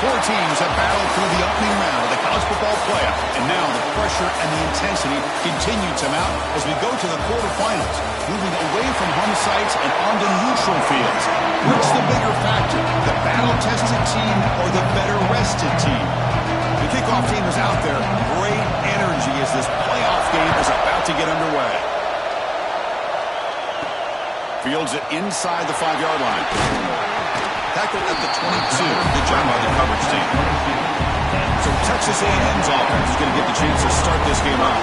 Four teams have battled through the opening round of the college football playoff, and now the pressure and the intensity continue to mount as we go to the quarterfinals, moving away from home sites and onto neutral fields. What's the bigger factor, the battle-tested team or the better-rested team? The kickoff team is out there. Great energy as this playoff game is about to get underway. Fields it inside the 5-yard line. Tackled at the 22. Good job by the coverage team. So Texas A&M's offense is going to get the chance to start this game off.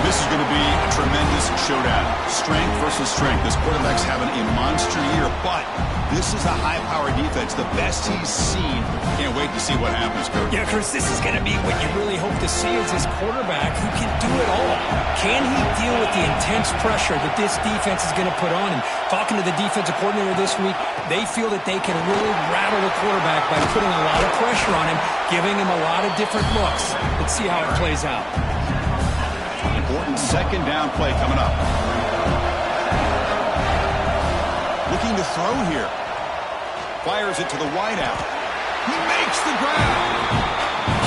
This is going to be a tremendous showdown. Strength versus strength. This quarterback's having a monster year, but this is a high-powered defense, the best he's seen. Can't wait to see what happens, Kurt. Yeah, Chris, this is going to be what you really hope to see is this quarterback who can do it all. Can he deal with the intense pressure that this defense is going to put on? And talking to the defensive coordinator this week, they feel that they can really rattle the quarterback by putting a lot of pressure on him, giving him a lot of different looks. Let's see how it plays out. Important second down play coming up. Looking to throw here. Fires it to the wideout. He makes the grab.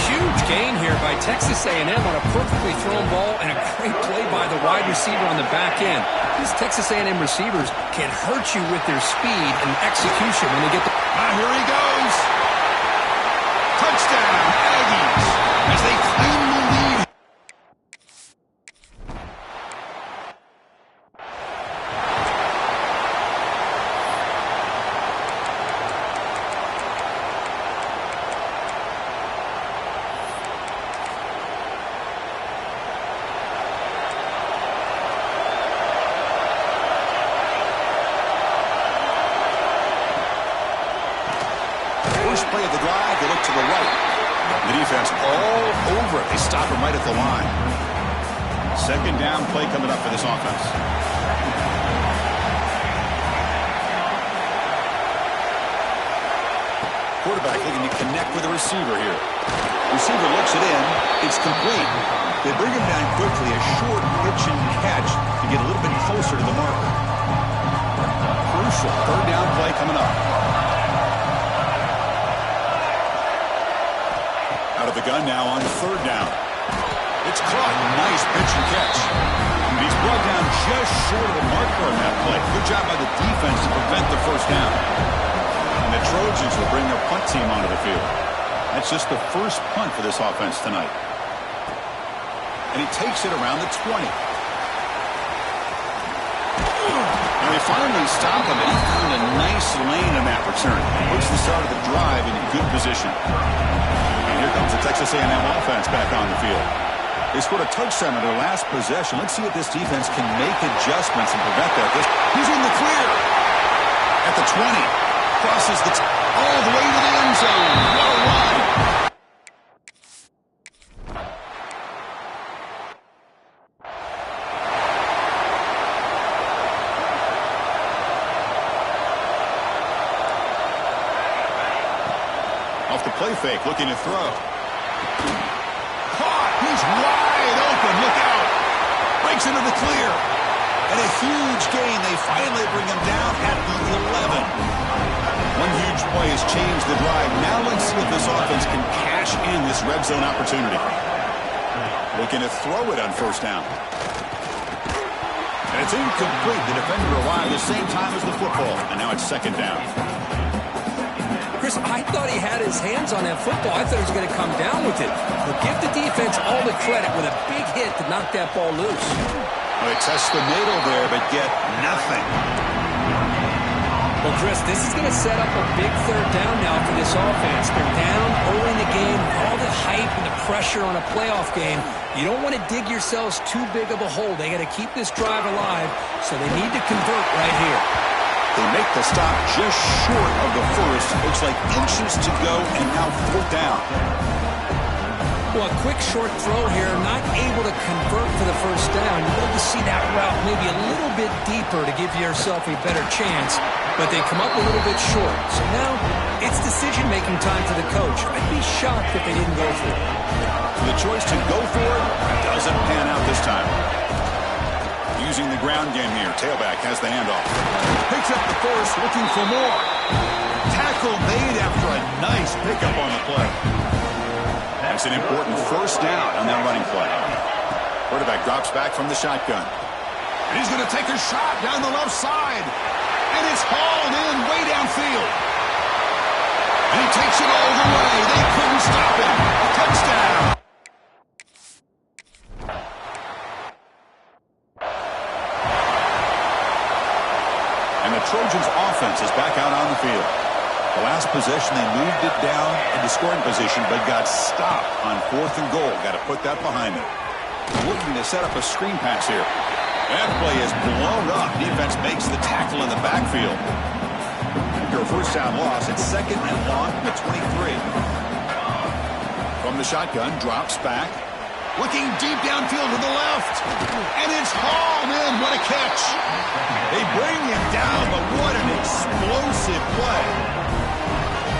Huge gain here by Texas A&M on a perfectly thrown ball and a great play by the wide receiver on the back end. These Texas A&M receivers can hurt you with their speed and execution when they get the... Here he goes. Touchdown, Aggies, as they claim the lead. First play of the drive, they look to the right. The defense all over it. They stop him right at the line. Second down play coming up for this offense. Quarterback looking to connect with the receiver here. Receiver looks it in. It's complete. They bring him down quickly. A short pitch and catch to get a little bit closer to the marker. Crucial third down play coming up. Out of the gun now on third down. It's caught. Nice pitch and catch. And he's brought down just short of the marker on that play. Good job by the defense to prevent the first down. And the Trojans will bring their punt team onto the field. That's just the first punt for this offense tonight. And he takes it around the 20. And they finally stop him, and he found a nice lane in that return. Puts the start of the drive in good position. Here comes the Texas A&M offense back on the field. They scored a touchdown in their last possession. Let's see if this defense can make adjustments and prevent that. He's in the clear. At the 20. Crosses all the way to the end zone. What a run. Off the play fake, looking to throw. Caught! He's wide open. Look out! Breaks into the clear. And a huge gain. They finally bring him down at the 11. One huge play has changed the drive. Now let's see if this offense can cash in this red zone opportunity. Looking to throw it on first down. And it's incomplete. The defender arrived the same time as the football. And now it's second down. Chris, I thought he had his hands on that football. I thought he was going to come down with it. But give the defense all the credit with a big hit to knock that ball loose. Well, they test the middle there, but get nothing. Well, Chris, this is going to set up a big third down now for this offense. They're down early in the game, all the hype and the pressure on a playoff game. You don't want to dig yourselves too big of a hole. They got to keep this drive alive, so they need to convert right here. They make the stop just short of the first. Looks like inches to go, and now fourth down. Well, a quick short throw here, not able to convert for the first down. You'd love to see that route maybe a little bit deeper to give yourself a better chance, but they come up a little bit short. So now it's decision-making time for the coach. I'd be shocked if they didn't go for it. The choice to go for it doesn't pan out this time. Using the ground game here. Tailback has the handoff. Picks up the force, looking for more. Tackle made after a nice pickup on the play. That's an important first down on that running play. Quarterback drops back from the shotgun. And he's going to take a shot down the left side. And it's hauled in way downfield. And he takes it all the way. They couldn't stop him. Touchdown. And the Trojans' offense is back out on the field. The last possession, they moved it down into scoring position, but got stopped on 4th and goal. Got to put that behind them. Looking to set up a screen pass here. That play is blown up. Defense makes the tackle in the backfield. After a first down loss, it's 2nd and long from the 23. From the shotgun, drops back. Looking deep downfield to the left. And it's hauled in. What a catch. They bring him down, but what an explosive play.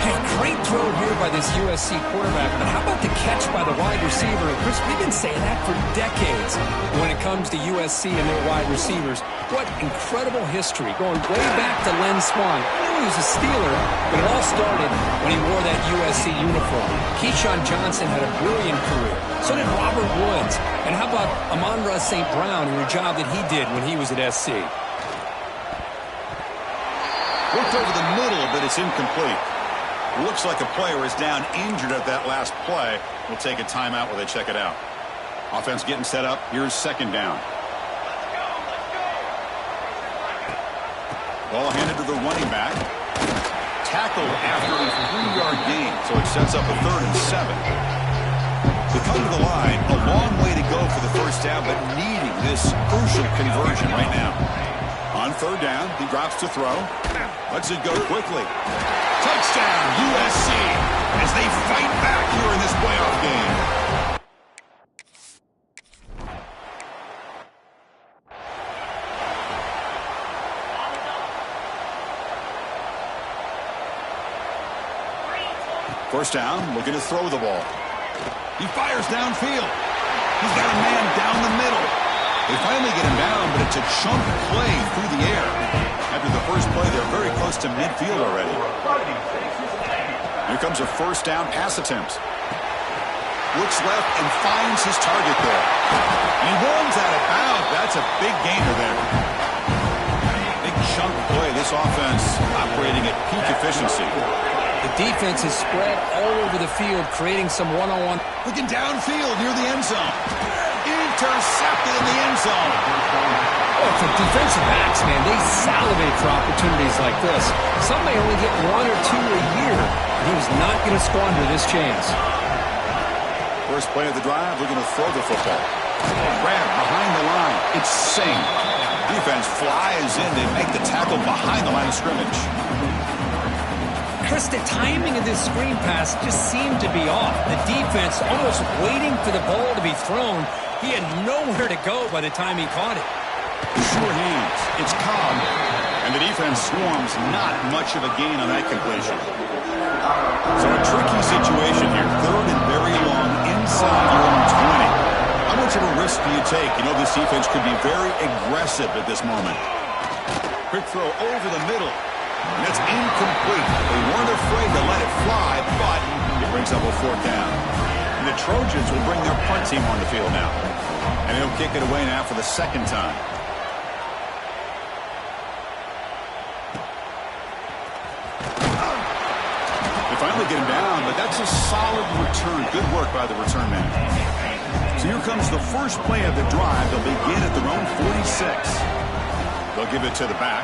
Hey, great throw here by this USC quarterback, but how about the catch by the wide receiver? And Chris, we've been saying that for decades when it comes to USC and their wide receivers. What incredible history, going way back to Len Swan. He was a Steeler, but it all started when he wore that USC uniform. Keyshawn Johnson had a brilliant career. So did Robert Woods. And how about Amon-Ra St. Brown and the job that he did when he was at SC? Looked over the middle, but it's incomplete. Looks like a player is down injured at that last play. We'll take a timeout while they check it out. Offense getting set up. Here's 2nd down. Ball handed to the running back. Tackled after a 3-yard gain, so it sets up a 3rd and 7. To come to the line, a long way to go for the first down, but needing this crucial conversion right now. On 3rd down, he drops to throw. Lets it go quickly. Touchdown, USC, as they fight back here in this playoff game. First down, looking to throw the ball. He fires downfield. He's got a man down the middle. They finally get him down, but it's a chunk play through the air. After the first play, they're very close to midfield already. Here comes a first down pass attempt. Looks left and finds his target there. And he runs out of bounds. That's a big gainer there. Big chunk play. This offense operating at peak efficiency. The defense is spread all over the field, creating some one-on-one. Looking downfield near the end zone. Intercepted in the end zone. Oh, for defensive backs, man, they salivate for opportunities like this. Some may only get 1 or 2 a year. He was not going to squander this chance. First play of the drive, looking to throw the football. Grab behind the line. It's Singh. Defense flies in. They make the tackle behind the line of scrimmage. Chris, the timing of this screen pass just seemed to be off. The defense almost waiting for the ball to be thrown. He had nowhere to go by the time he caught it. Sure hands. It's Cobb. And the defense swarms. Not much of a gain on that completion. So a tricky situation here. 3rd and very long inside your own 20. How much of a risk do you take? You know this defense could be very aggressive at this moment. Quick throw over the middle. And it's incomplete. They weren't afraid to let it fly, but it brings up a 4th down. And the Trojans will bring their punt team on the field now. And they'll kick it away now for the 2nd time. They finally get him down, but that's a solid return. Good work by the return man. So here comes the first play of the drive. They'll begin at their own 46. They'll give it to the back.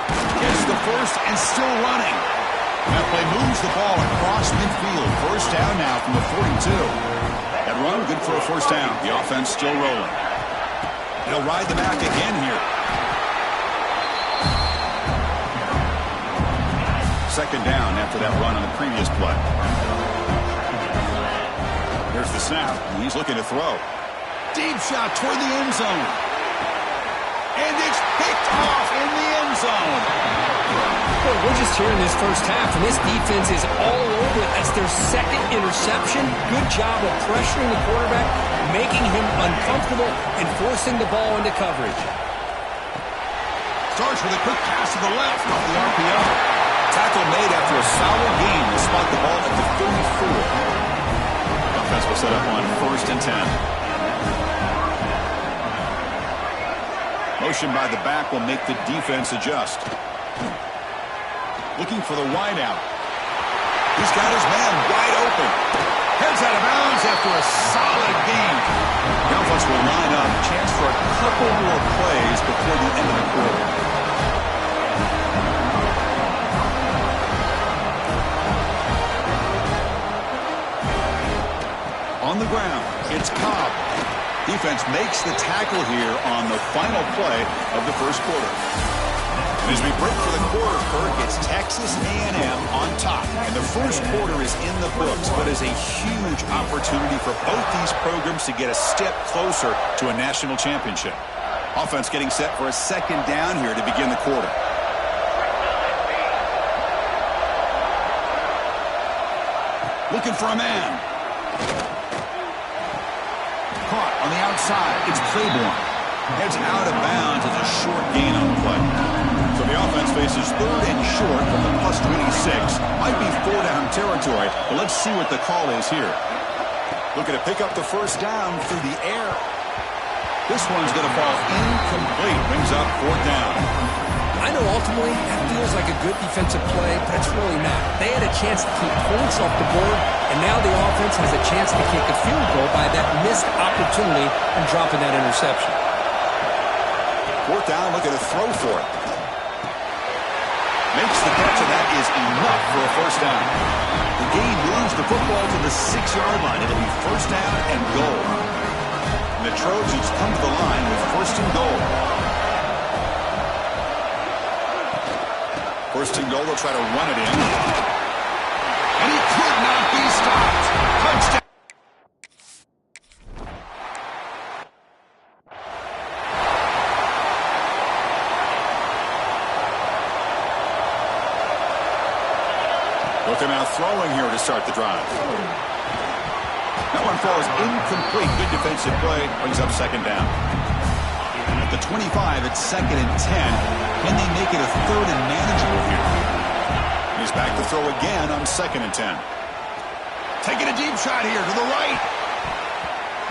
Gets the first and still running. That play moves the ball across midfield. First down now from the 42. That run, good for a first down. The offense still rolling. He'll ride the back again here. 2nd down after that run on the previous play. Here's the snap. He's looking to throw. Deep shot toward the end zone. And it's picked off in the end zone. Well, we're just here in this first half, and this defense is all over it. That's their 2nd interception. Good job of pressuring the quarterback, making him uncomfortable, and forcing the ball into coverage. Starts with a quick pass to the left off the RPO. Tackle made after a solid gain 10. Motion by the back will make the defense adjust. Looking for the wide out. He's got his man wide open. Heads out of bounds after a solid gain. The offense will line up. Chance for a couple more plays before the end of the quarter. On the ground, it's Cobb. Defense makes the tackle here on the final play of the first quarter. And as we break for the quarter, Kirk, it's Texas A&M on top. And the first quarter is in the books, but is a huge opportunity for both these programs to get a step closer to a national championship. Offense getting set for a second down here to begin the quarter. Looking for a man. Caught on the outside. It's Claiborne. Heads out of bounds. It's a short gain on the play. So the offense faces third and short from the plus 26. Might be four-down territory, but let's see what the call is here. Looking to pick up the first down through the air. This one's going to fall incomplete. Brings up fourth down. I know ultimately that feels like a good defensive play, but it's really not. They had a chance to keep points off the board, and now the offense has a chance to kick a field goal by that missed opportunity and dropping that interception. Fourth down, looking to throw for it. Makes the catch, and that is enough for a first down. The gain moves the football to the 6-yard line. It'll be first down and goal. And the Trojans come to the line with first and goal. First and goal, they'll try to run it in. And he could not be stopped. Touchdown. Looking out throwing here to start the drive. That one falls incomplete. Good defensive play. Brings up second down. At the 25, it's second and 10. Can they make it a third and manageable here? He's back to throw again on second and 10. Taking a deep shot here to the right.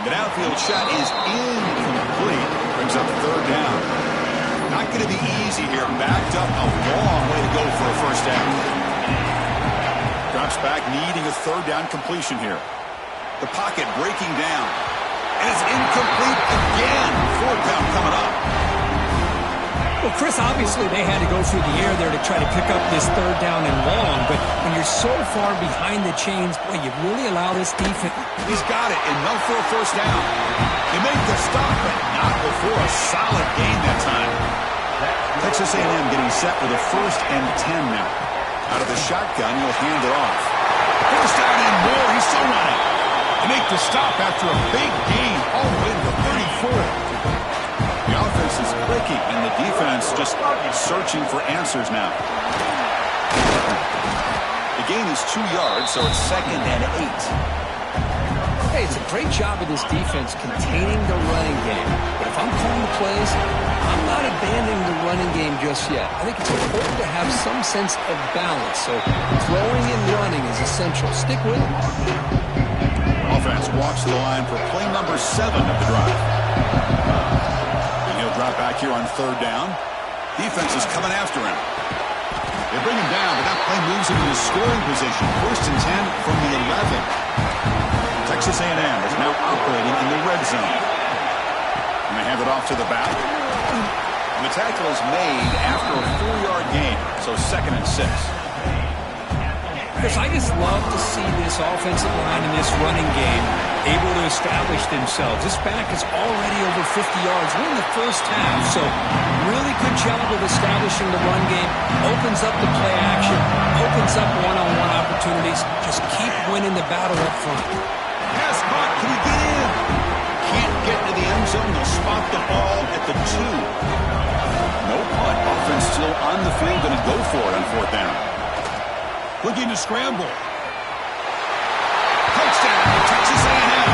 The downfield shot is incomplete. Brings up third down. Not going to be easy here. Backed up a long way to go for a first down. Drops back, needing a third down completion here. The pocket breaking down. And it's incomplete again. Fourth down coming up. Well, Chris, obviously they had to go through the air there to try to pick up this third down and long, but when you're so far behind the chains, boy, you really allow this defense. He's got it. Enough for a first down. They make the stop, but not before a solid gain that time. Texas A&M getting set with a first and 10 now. Out of the shotgun, he'll hand it off. First down and more. He's still running. They make the stop after a big gain all the way to the 34. The offense is clicking, and the defense just searching for answers now. The gain is 2 yards, so it's second and 8. Hey, it's a great job of this defense containing the running game. But if I'm calling the plays, I'm not abandoning the running game just yet. I think it's important to have some sense of balance. So throwing and running is essential. Stick with it. Offense walks to the line for play number 7 of the drive. And he'll drop back here on third down. Defense is coming after him. They bring him down, but that play moves him into scoring position. First and 10 from the 11. Texas A&M is now operating in the red zone. And they hand it off to the back. And the tackle is made after a 4-yard gain, so second and 6. Chris, I just love to see this offensive line and this running game able to establish themselves. This back is already over 50 yards. We're in the first half, so really good job of establishing the run game. Opens up the play action, opens up one-on-one opportunities. Just keep winning the battle up front. Pass caught. Can he get in? Can't get to the end zone. They'll spot the ball at the 2. No punt. Offense still on the field. Going to go for it on fourth down. Looking to scramble. Touchdown, Texas A&M.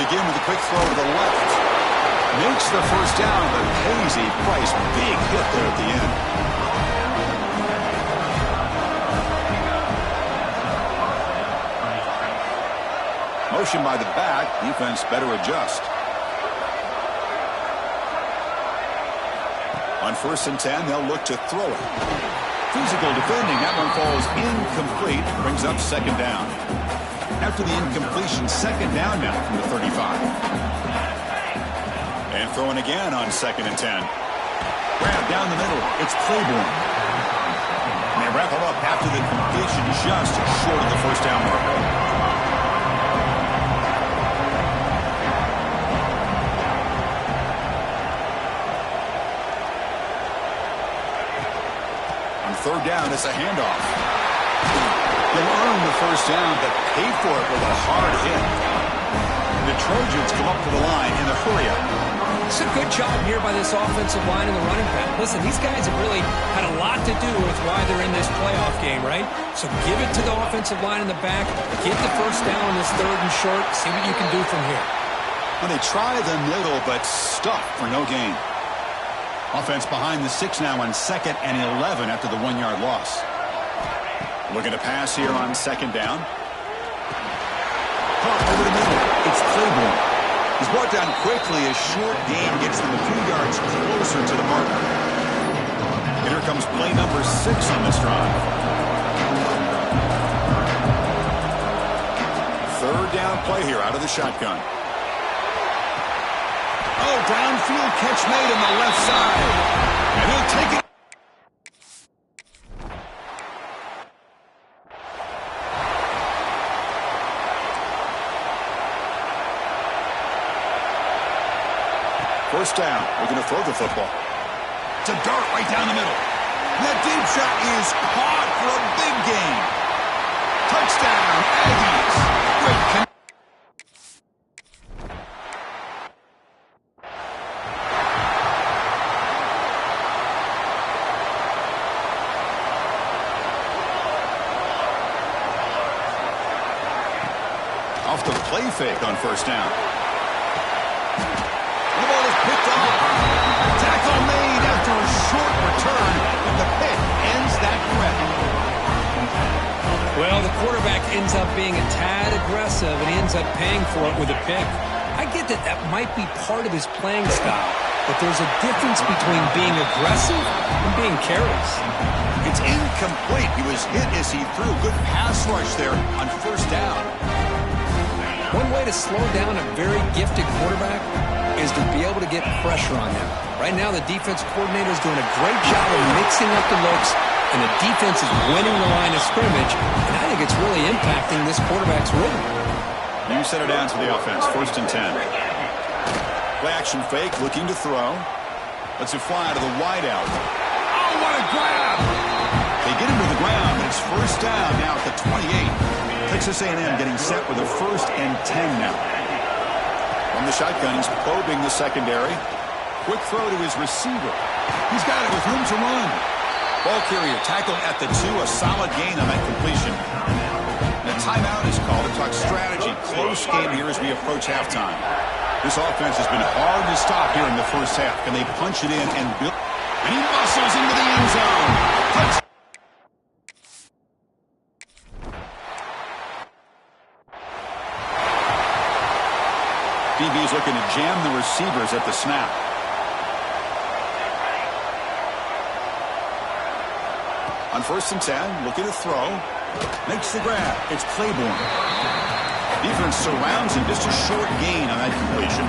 begin with a quick throw to the left. Makes the first down, but pays a price. Big hit there at the end. Motion by the back. Defense better adjust. On 1st and 10, they'll look to throw it. Physical defending. That one falls incomplete. Brings up 2nd down. After the incompletion, 2nd down now from the 35. And throwing again on 2nd and 10. Grab down the middle. It's Claiborne. And they wrap him up after the completion, just short of the 1st down marker. On 3rd down, it's a handoff. They'll earn the 1st down, but pay for it with a hard hit. The Trojans come up to the line in a hurry-up. It's a good job here by this offensive line and the running back. Listen, these guys have really had a lot to do with why they're in this playoff game, right? So give it to the offensive line in the back. Get the 1st down on this 3rd and short. See what you can do from here. Well, they try the middle, but stuck for no gain. Offense behind the 6 now on 2nd and 11 after the 1-yard loss. Looking to pass here on 2nd down. Caught over the middle. It's Claiborne. He's brought down quickly. A short gain gets them a few yards closer to the marker. And here comes play number 6 on this drive. 3rd down play here out of the shotgun. Oh, downfield catch made on the left side. And he'll take it. First down. We're going to throw the football. It's a dart right down the middle. That deep shot is caught for a big gain. Touchdown, Aggies. Great connection. Off the play fake on 1st down. The ball is picked off. Tackle made after a short return, and the pick ends that threat. Well, the quarterback ends up being a tad aggressive, and he ends up paying for it with a pick. I get that that might be part of his playing style, but there's a difference between being aggressive and being careless. It's incomplete. He was hit as he threw. Good pass rush there on 1st down. One way to slow down a very gifted quarterback is to be able to get pressure on them. Right now, the defense coordinator is doing a great job of mixing up the looks, and the defense is winning the line of scrimmage, and I think it's really impacting this quarterback's rhythm. New center down to the offense, 1st and 10. Play action fake, looking to throw. Lets it fly to the wideout. Oh, what a grab! They get him to the ground, but it's 1st down now at the 28. Texas A&M getting set with a 1st and 10 now. From the shotgun, he's probing the secondary. Quick throw to his receiver. He's got it with room to run. Ball carrier tackled at the 2, a solid gain on that completion. And a timeout is called to talk strategy. Close game here as we approach halftime. This offense has been hard to stop here in the 1st half. Can they punch it in and build? And he muscles into the end zone. Touchdown. DB's looking to jam the receivers at the snap. On 1st and 10, looking to throw. Makes the grab. It's Claiborne. Defense surrounds him. Just a short gain on that completion.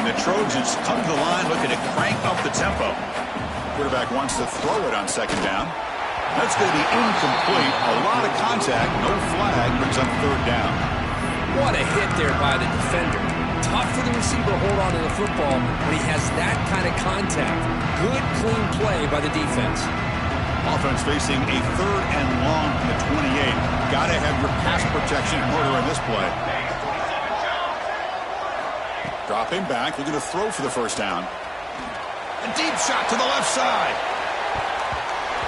And the Trojans come to the line looking to crank up the tempo. Quarterback wants to throw it on 2nd down. That's going to be incomplete. A lot of contact. No flag. Brings up 3rd down. What a hit there by the defender. Tough for the receiver to hold on to the football when he has that kind of contact. Good, clean play by the defense. Offense facing a 3rd and long from the 28. Got to have your pass protection in order in this play. Dropping back, looking to throw for the 1st down. A deep shot to the left side.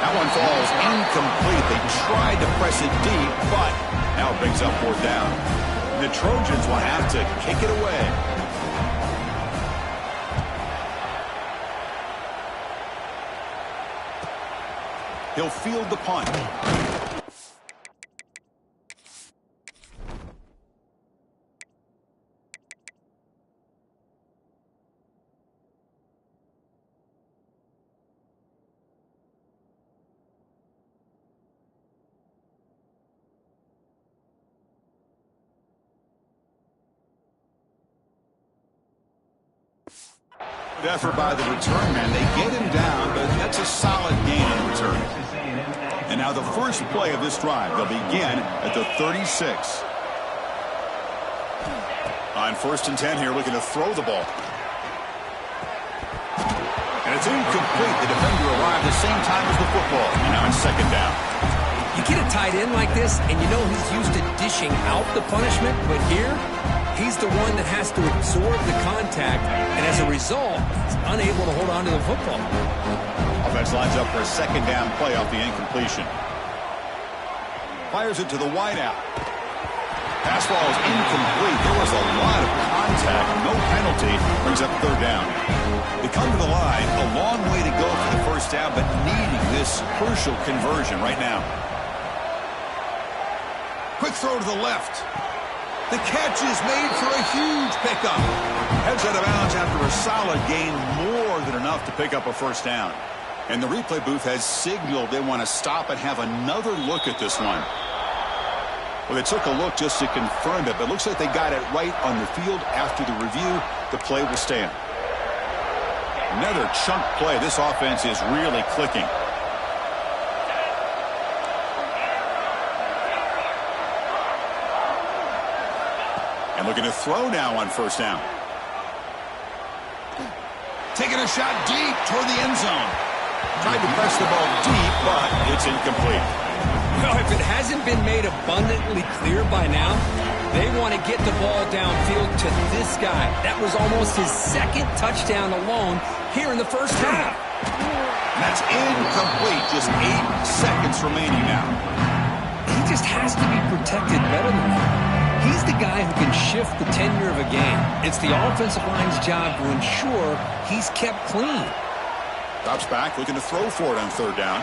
That one falls incomplete. They tried to press it deep, but now it brings up 4th down. The Trojans will have to kick it away. He'll field the punt. Good effort by the return man. They get him down, but that's a solid gain on return. And now the first play of this drive. They'll begin at the 36. On 1st and 10 here, looking to throw the ball. And it's incomplete. The defender arrived the same time as the football. And now it's 2nd down. You get a tight end like this, and you know he's used to dishing out the punishment, but here, he's the one that has to absorb the contact, and as a result, he's unable to hold on to the football. Offense lines up for a 2nd down play off the incompletion. Fires it to the wideout. Pass ball is incomplete. There was a lot of contact. No penalty. Brings up 3rd down. They come to the line. A long way to go for the 1st down, but needing this crucial conversion right now. Quick throw to the left. The catch is made for a huge pickup. Heads out of bounds after a solid gain, more than enough to pick up a 1st down. And the replay booth has signaled they want to stop and have another look at this one. Well, they took a look just to confirm it, but it looks like they got it right on the field. After the review, the play will stand. Another chunk play. This offense is really clicking. And looking to throw now on 1st down. Taking a shot deep toward the end zone. Tried to press the ball deep, but it's incomplete. Well, if it hasn't been made abundantly clear by now, they want to get the ball downfield to this guy. That was almost his 2nd touchdown alone here in the 1st half. And that's incomplete. Just 8 seconds remaining now. He just has to be protected better than that. He's the guy who can shift the tenure of a game. It's the offensive line's job to ensure he's kept clean. Drops back, looking to throw for it on 3rd down.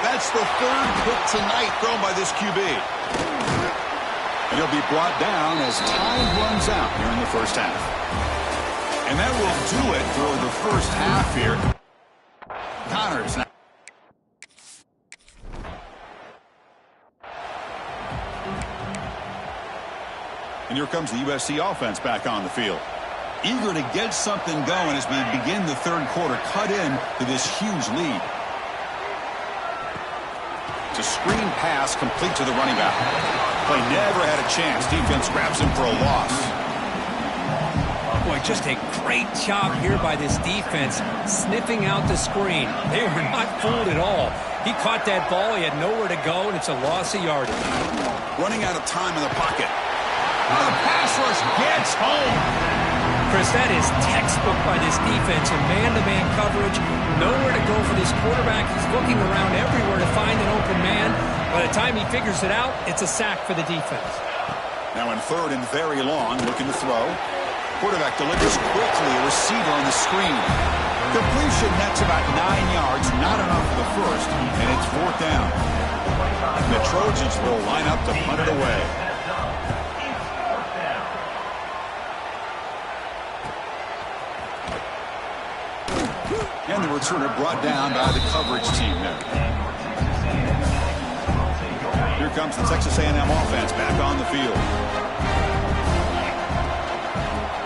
That's the 3rd pick tonight thrown by this QB. And he'll be brought down as time runs out here in the 1st half. And that will do it for the 1st half here. Connors now. And here comes the USC offense back on the field. Eager to get something going as we begin the 3rd quarter. Cut in to this huge lead. It's a screen pass complete to the running back. Play never had a chance. Defense grabs him for a loss. Boy, just a great job here by this defense, sniffing out the screen. They were not fooled at all. He caught that ball. He had nowhere to go, and it's a loss of yardage. Running out of time in the pocket. Oh, the pass rush gets home. Chris, that is textbook by this defense in man-to-man coverage. Nowhere to go for this quarterback. He's looking around everywhere to find an open man. By the time he figures it out, it's a sack for the defense. Now in 3rd and very long, looking to throw. Quarterback delivers quickly, a receiver on the screen. Completion nets about 9 yards, not enough for the 1st, and it's 4th down. The Trojans will line up to punt it away. And the returner brought down by the coverage team there. Here comes the Texas A&M offense back on the field.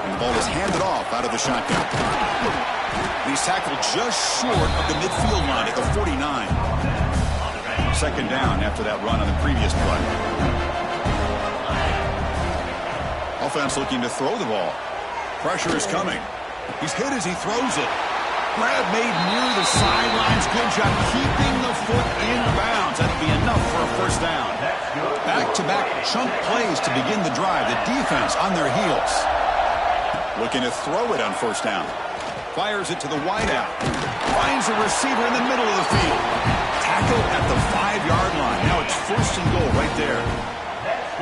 And the ball is handed off out of the shotgun. And he's tackled just short of the midfield line at the 49. 2nd down after that run on the previous play. Offense looking to throw the ball. Pressure is coming. He's hit as he throws it. Grab made near the sidelines. Good job keeping the foot in bounds. That'll be enough for a 1st down. Back-to-back chunk plays to begin the drive. The defense on their heels. Looking to throw it on 1st down. Fires it to the wideout. Finds a receiver in the middle of the field. Tackle at the 5-yard line. Now it's 1st and goal right there.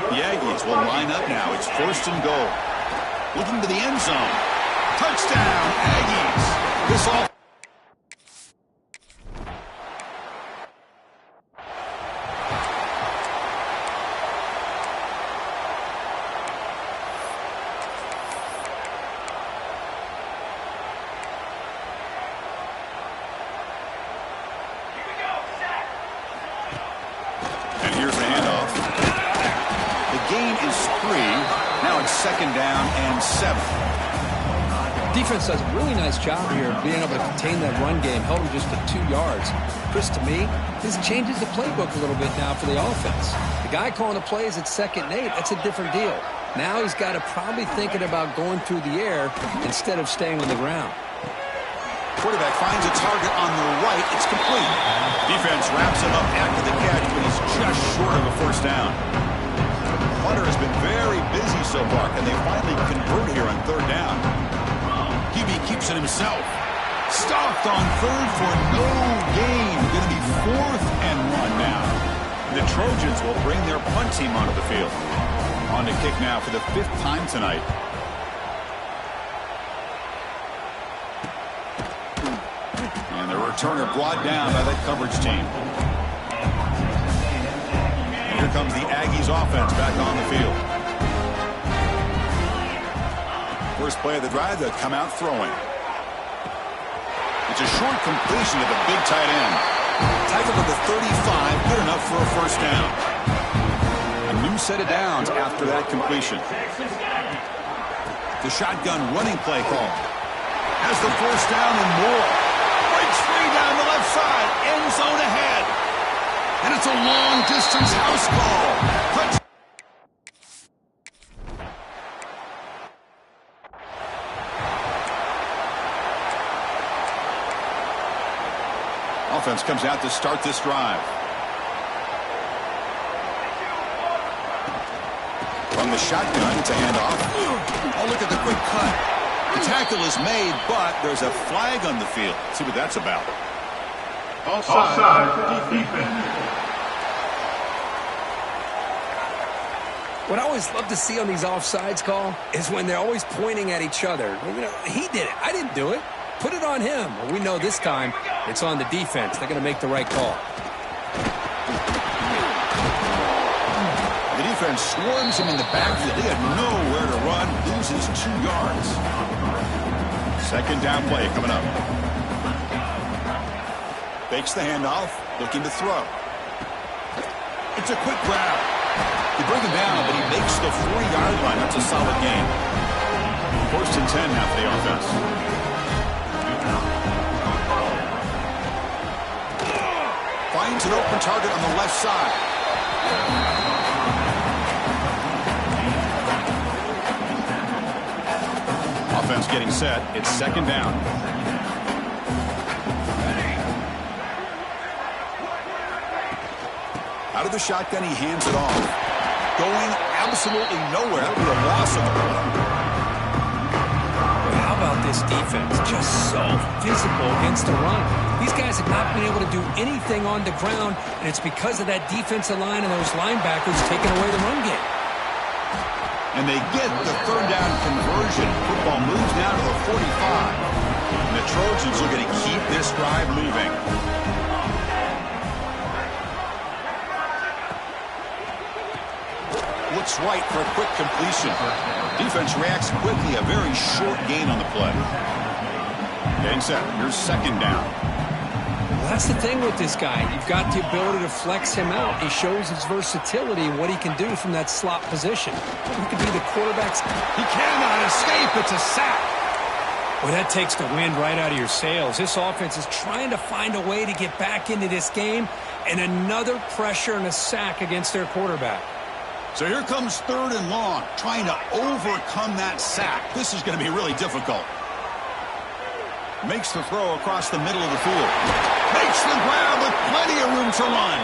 The Aggies will line up now. It's 1st and goal. Looking to the end zone. Touchdown, Aggies. This all. And here's the handoff. The gain is 3. Now it's 2nd down and 7. Defense does a really nice job here of being able to contain that run game, held him just to 2 yards. Chris, to me, this changes the playbook a little bit now for the offense. The guy calling the plays at 2nd and 8, that's a different deal. Now he's got to probably thinking about going through the air instead of staying on the ground. Quarterback finds a target on the right. It's complete. Defense wraps him up after the catch, but he's just short of a 1st down. Hunter has been very busy so far. Can they finally convert here on 3rd down? QB keeps it himself. Stopped on 3rd for no gain. Going to be 4th and 1 now. The Trojans will bring their punt team onto the field. On to kick now for the 5th time tonight. And the returner brought down by that coverage team. And here comes the Aggies offense back on the field. First play of the drive, they'll come out throwing. It's a short completion to the big tight end. Tackled to the 35, good enough for a 1st down. A new set of downs after that completion. The shotgun running play call. Has the 1st down and more. Breaks free down the left side. End zone ahead. And it's a long-distance house call. Offense comes out to start this drive. From the shotgun, it's a handoff. Oh, look at the quick cut. The tackle is made, but there's a flag on the field. Let's see what that's about. Offside defense. What I always love to see on these offsides call is when they're always pointing at each other. You know, he did it. I didn't do it. Put it on him. Well, we know this time it's on the defense. They're going to make the right call. The defense swarms him in the backfield. He had nowhere to run. Loses 2 yards. 2nd down play coming up. Fakes the handoff. Looking to throw. It's a quick grab. They bring him down, but he makes the 40-yard line. That's a solid gain. 1st and 10 now for the offense. Finds an open target on the left side. Offense getting set. It's 2nd down. Out of the shotgun, he hands it off. Going absolutely nowhere. That would be a loss of the play. How about this defense? Just so physical against the run. These guys have not been able to do anything on the ground, and it's because of that defensive line and those linebackers taking away the run game. And they get the 3rd down conversion. Football moves now to the 45. And the Trojans are going to keep this drive moving. Looks right for a quick completion. Defense reacts quickly. A very short gain on the play. Getting set. Here's 2nd down. Well, that's the thing with this guy. You've got the ability to flex him out. He shows his versatility and what he can do from that slot position. He could be the quarterback's. He cannot escape. It's a sack. Well, that takes the wind right out of your sails. This offense is trying to find a way to get back into this game, and another pressure and a sack against their quarterback. So here comes 3rd and long, trying to overcome that sack. This is going to be really difficult. Makes the throw across the middle of the field. Makes the grab with plenty of room to run.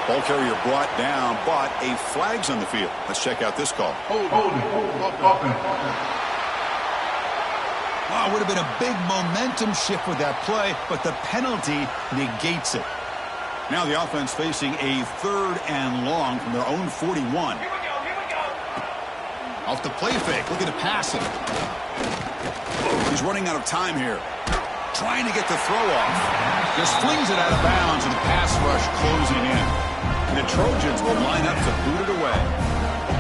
Ball carrier brought down, but a flag's on the field. Let's check out this call. Holding. Wow, would have been a big momentum shift with that play, but the penalty negates it. Now the offense facing a 3rd and long from their own 41. Off the play fake, looking to pass it. He's running out of time here. Trying to get the throw off. Just flings it out of bounds, and the pass rush closing in. And the Trojans will line up to boot it away.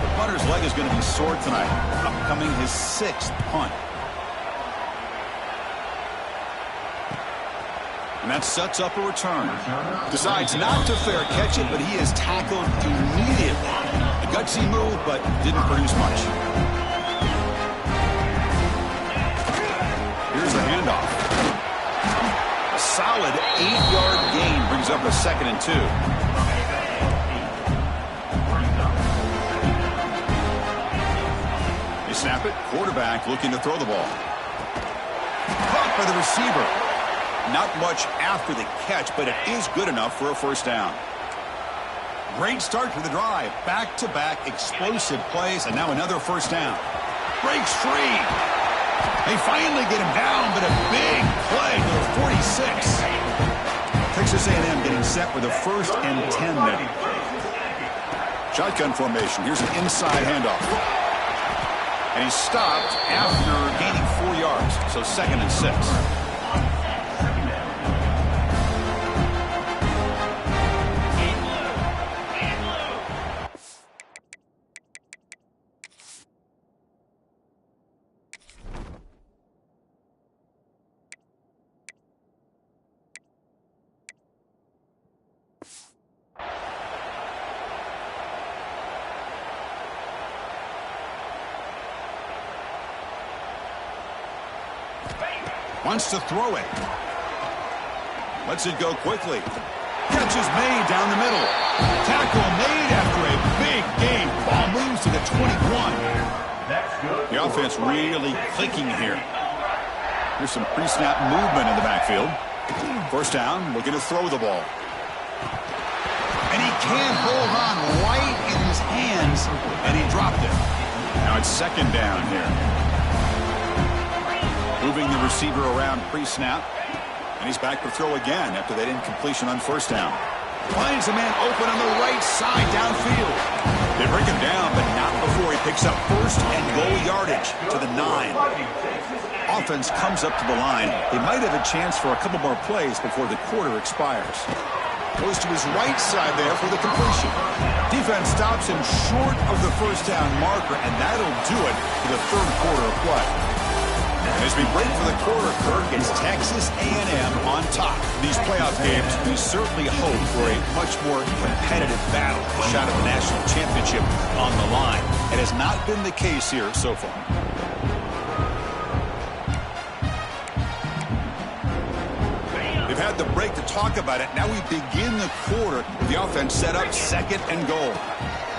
The punter's leg is going to be sore tonight. Upcoming his 6th punt. And that sets up a return. Decides not to fair catch it, but he is tackled immediately. A gutsy move, but didn't produce much. Here's the handoff. A solid 8-yard gain brings up a 2nd and 2. They snap it. Quarterback looking to throw the ball. Caught by the receiver. Not much after the catch, but it is good enough for a 1st down. Great start to the drive. Back-to-back explosive plays, and now another 1st down. Breaks free. They finally get him down, but a big play to the 46. Texas A&M getting set with a 1st and 10 now. Shotgun formation. Here's an inside handoff. And he's stopped after gaining 4 yards, so 2nd and 6. Wants to throw it. Lets it go quickly. Catch is made down the middle. Tackle made after a big gain. Ball moves to the 21. The offense really clicking here. Here's some pre-snap movement in the backfield. 1st down, looking to throw the ball. And he can't hold on right in his hands, and he dropped it. Now it's 2nd down here. Moving the receiver around pre-snap. And he's back to throw again after that incompletion on 1st down. Finds a man open on the right side downfield. They bring him down, but not before he picks up 1st and goal yardage to the 9. Offense comes up to the line. They might have a chance for a couple more plays before the quarter expires. Goes to his right side there for the completion. Defense stops him short of the 1st down marker, and that'll do it for the 3rd quarter of play. As we break for the quarter, Kirk, it's Texas A&M on top. These playoff games, we certainly hope for a much more competitive battle. A shot at the national championship on the line. It has not been the case here so far. They've had the break to talk about it. Now we begin the quarter with the offense set up 2nd and goal.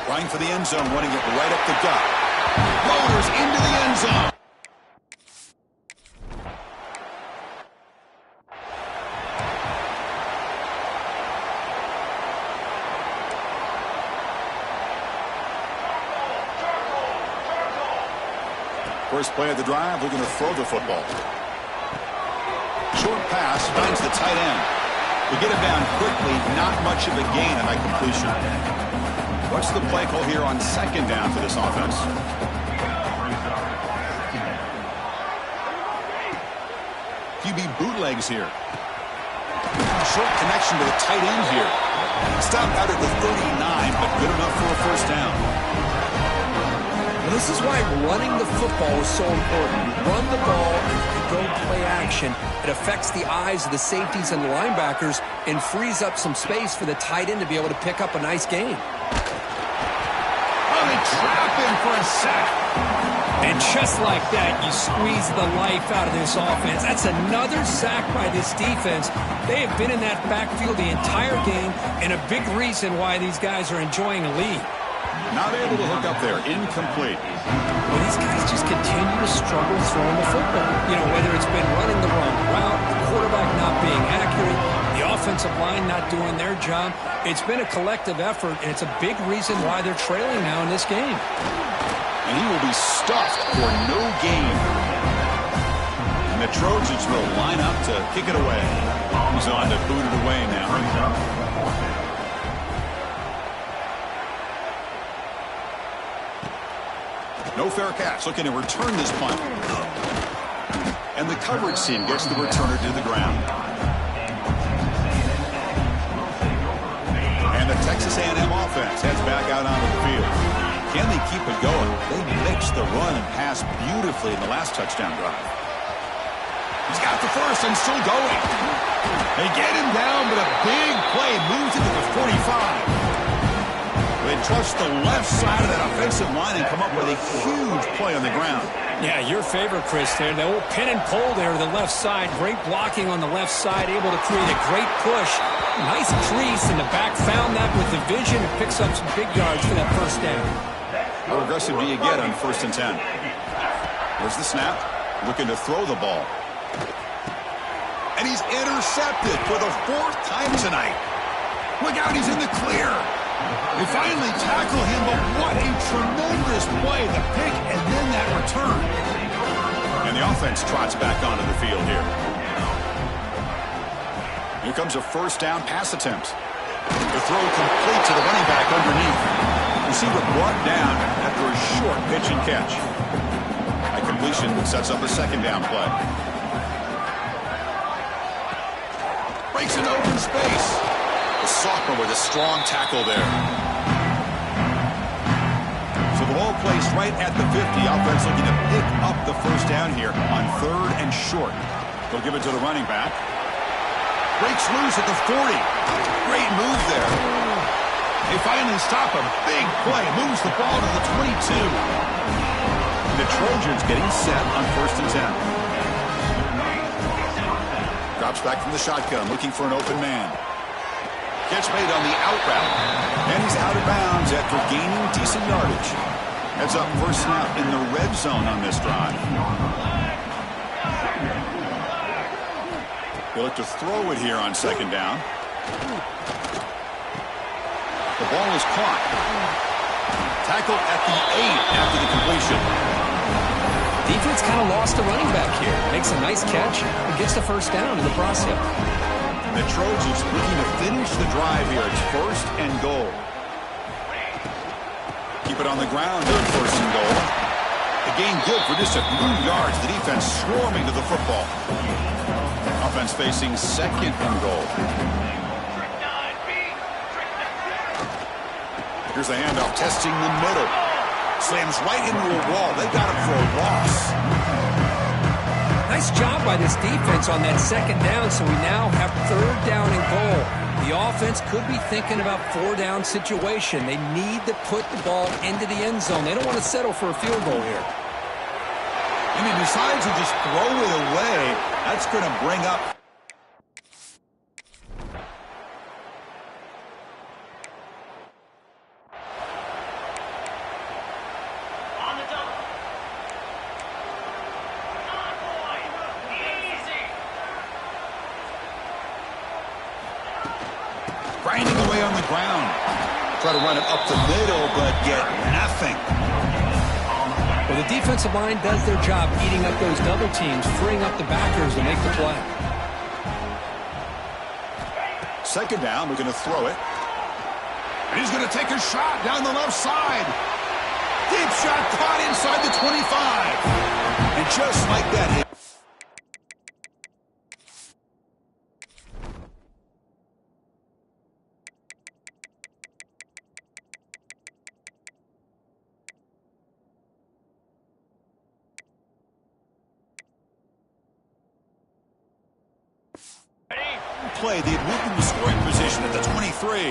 Running for the end zone, running it right up the gut. Motors into the end zone. First play of the drive, looking to throw the football. Short pass, finds the tight end. We get him down quickly, not much of a gain on that completion. What's the play call here on 2nd down for this offense? QB bootlegs here. Short connection to the tight end here. Stopped out at the 39, but good enough for a 1st down. This is why running the football is so important. You run the ball and you go play action. It affects the eyes of the safeties and the linebackers and frees up some space for the tight end to be able to pick up a nice gain. Oh, they trap him for a sack. And just like that, you squeeze the life out of this offense. That's another sack by this defense. They have been in that backfield the entire game, and a big reason why these guys are enjoying a lead. Not able to hook up there. Incomplete. Well, these guys just continue to struggle throwing the football. You know, whether it's been running the wrong route, the quarterback not being accurate, the offensive line not doing their job. It's been a collective effort, and it's a big reason why they're trailing now in this game. And he will be stuffed for no gain. And the Trojans will line up to kick it away. He's on to boot it away now. No fair catch. Looking to return this punt. And the coverage team gets the returner to the ground. And the Texas A&M offense heads back out onto the field. Can they keep it going? They mixed the run and pass beautifully in the last touchdown drive. He's got the first and still going. They get him down, but a big play moves it to the 45. They trust the left side of that offensive line and come up with a huge play on the ground. Yeah, your favorite, Chris, there. The old pin and pull there to the left side. Great blocking on the left side, able to create a great push. Nice crease in the back. Found that with the vision and picks up some big yards for that first down. How aggressive do you get on 1st and 10? There's the snap. Looking to throw the ball. And he's intercepted for the 4th time tonight. Look out, he's in the clear. They finally tackle him, but what a tremendous play. The pick and then that return. And the offense trots back onto the field here. Here comes a 1st down pass attempt. The throw complete to the running back underneath. Receiver brought down after a short pitch and catch. A completion sets up a 2nd down play. Breaks into open space. The sophomore with a strong tackle there. So the ball placed right at the 50. Offense looking to pick up the 1st down here on 3rd and short. They'll give it to the running back. Breaks loose at the 40. Great move there. They finally stop him. Big play. Moves the ball to the 22. The Trojans getting set on 1st and 10. Drops back from the shotgun, looking for an open man. Catch made on the out route. And he's out of bounds after gaining decent yardage. Heads up 1st snap in the red zone on this drive. They look to throw it here on 2nd down. The ball is caught. Tackled at the 8 after the completion. Defense kind of lost a running back here. Makes a nice catch and gets the 1st down in the process. The Trojans looking to finish the drive here. It's 1st and goal. Keep it on the ground here, 1st and goal. The gain good for just a few yards. The defense swarming to the football. Offense facing 2nd and goal. Here's the handoff, testing the middle. Slams right into a wall. They got him for a loss. Nice job by this defense on that 2nd down, so we now have 3rd down and goal. The offense could be thinking about 4-down situation. They need to put the ball into the end zone. They don't want to settle for a field goal here. And he decides to just throw it away. That's going to bring up grinding away on the ground. Try to run it up the middle, but get nothing. Well, the defensive line does their job eating up those double teams, freeing up the backers to make the play. 2nd down, we're going to throw it. And he's going to take a shot down the left side. Deep shot caught inside the 25. And just like that, play, they had moved into scoring position at the 23.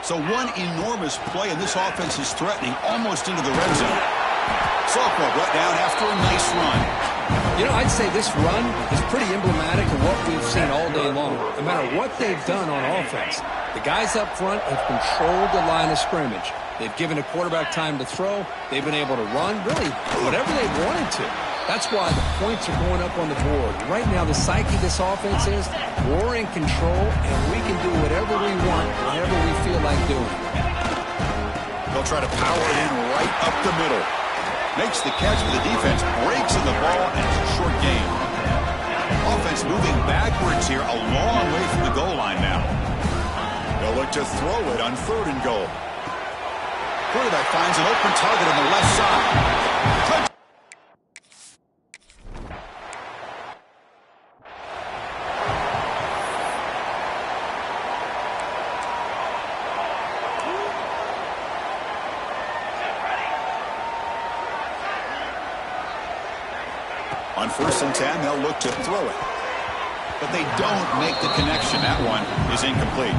So one enormous play, and this offense is threatening almost into the red zone. Sophomore brought down after a nice run. You know, I'd say this run is pretty emblematic of what we've seen all day long. No matter what they've done on offense, the guys up front have controlled the line of scrimmage. They've given a quarterback time to throw. They've been able to run, really, whatever they wanted to. That's why the points are going up on the board. Right now, the psyche of this offense is we're in control, and we can do whatever we want, whenever we feel like doing. They'll try to power it in right up the middle. Makes the catch, but the defense breaks in the ball, and it's a short game. Offense moving backwards here, a long way from the goal line now. They'll look to throw it on 3rd and goal. Quarterback finds an open target on the left side. On 1st and 10, they'll look to throw it. But they don't make the connection. That one is incomplete.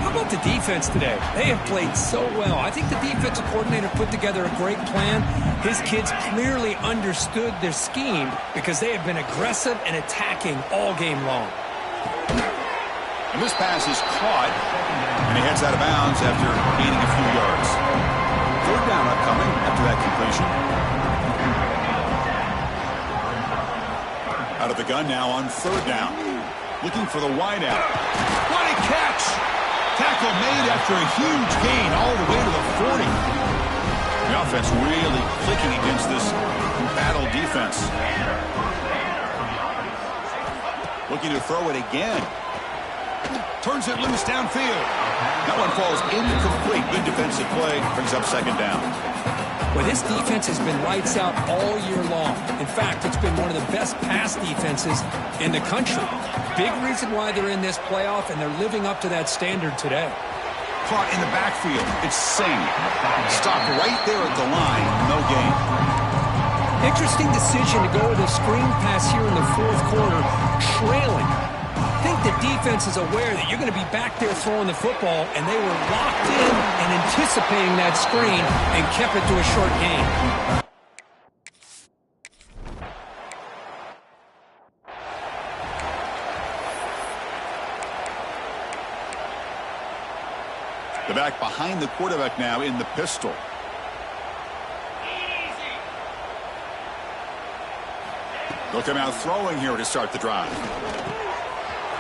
How about the defense today? They have played so well. I think the defensive coordinator put together a great plan. His kids clearly understood their scheme because they have been aggressive and attacking all game long. And this pass is caught, and he heads out of bounds after gaining a few yards. 3rd down upcoming after that completion. Out of the gun now on 3rd down. Looking for the wideout. What a catch! Tackle made after a huge gain all the way to the 40. The offense really clicking against this battle defense. Looking to throw it again. Turns it loose downfield. That one falls incomplete. Good defensive play. Brings up 2nd down. Well, this defense has been lights out all year long. In fact, it's been one of the best pass defenses in the country. Big reason why they're in this playoff, and they're living up to that standard today. Caught in the backfield. It's Singh. Stopped right there at the line. No gain. Interesting decision to go with a screen pass here in the 4th quarter, trailing. I think the defense is aware that you're going to be back there throwing the football, and they were locked in and anticipating that screen and kept it to a short gain. The back behind the quarterback now in the pistol. They'll come out throwing here to start the drive.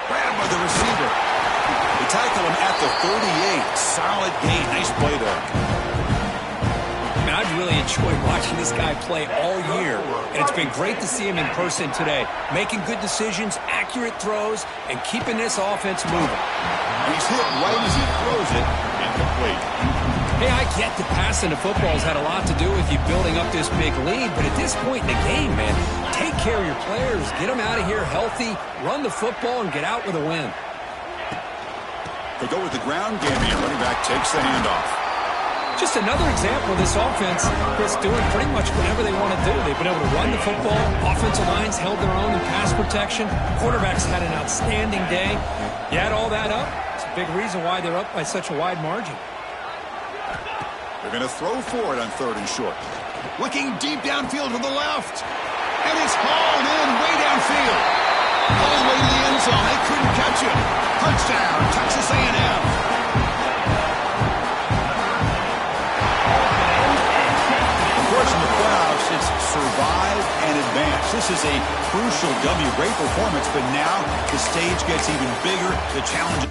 Grabbed by the receiver. They tackle him at the 38. Solid gain. Nice play there. I've really enjoyed watching this guy play all year, and it's been great to see him in person today, making good decisions, accurate throws, and keeping this offense moving. He's hit right as he throws it. Incomplete. Hey, I get that passing the football has had a lot to do with you building up this big lead, but at this point in the game, man, take care of your players, get them out of here healthy, run the football, and get out with a win. They go with the ground game here. Running back takes the handoff. Just another example of this offense that's doing pretty much whatever they want to do. They've been able to run the football. Offensive lines held their own in pass protection. Quarterbacks had an outstanding day. You add all that up, it's a big reason why they're up by such a wide margin. They're going to throw for it on 3rd and short. Looking deep downfield to the left. And it's hauled in way downfield. All the way to the end zone. They couldn't catch him. Touchdown, Texas A&M. Of course, in the playoffs, it's survive and advance. This is a crucial W. Great performance, but now the stage gets even bigger. The challenge.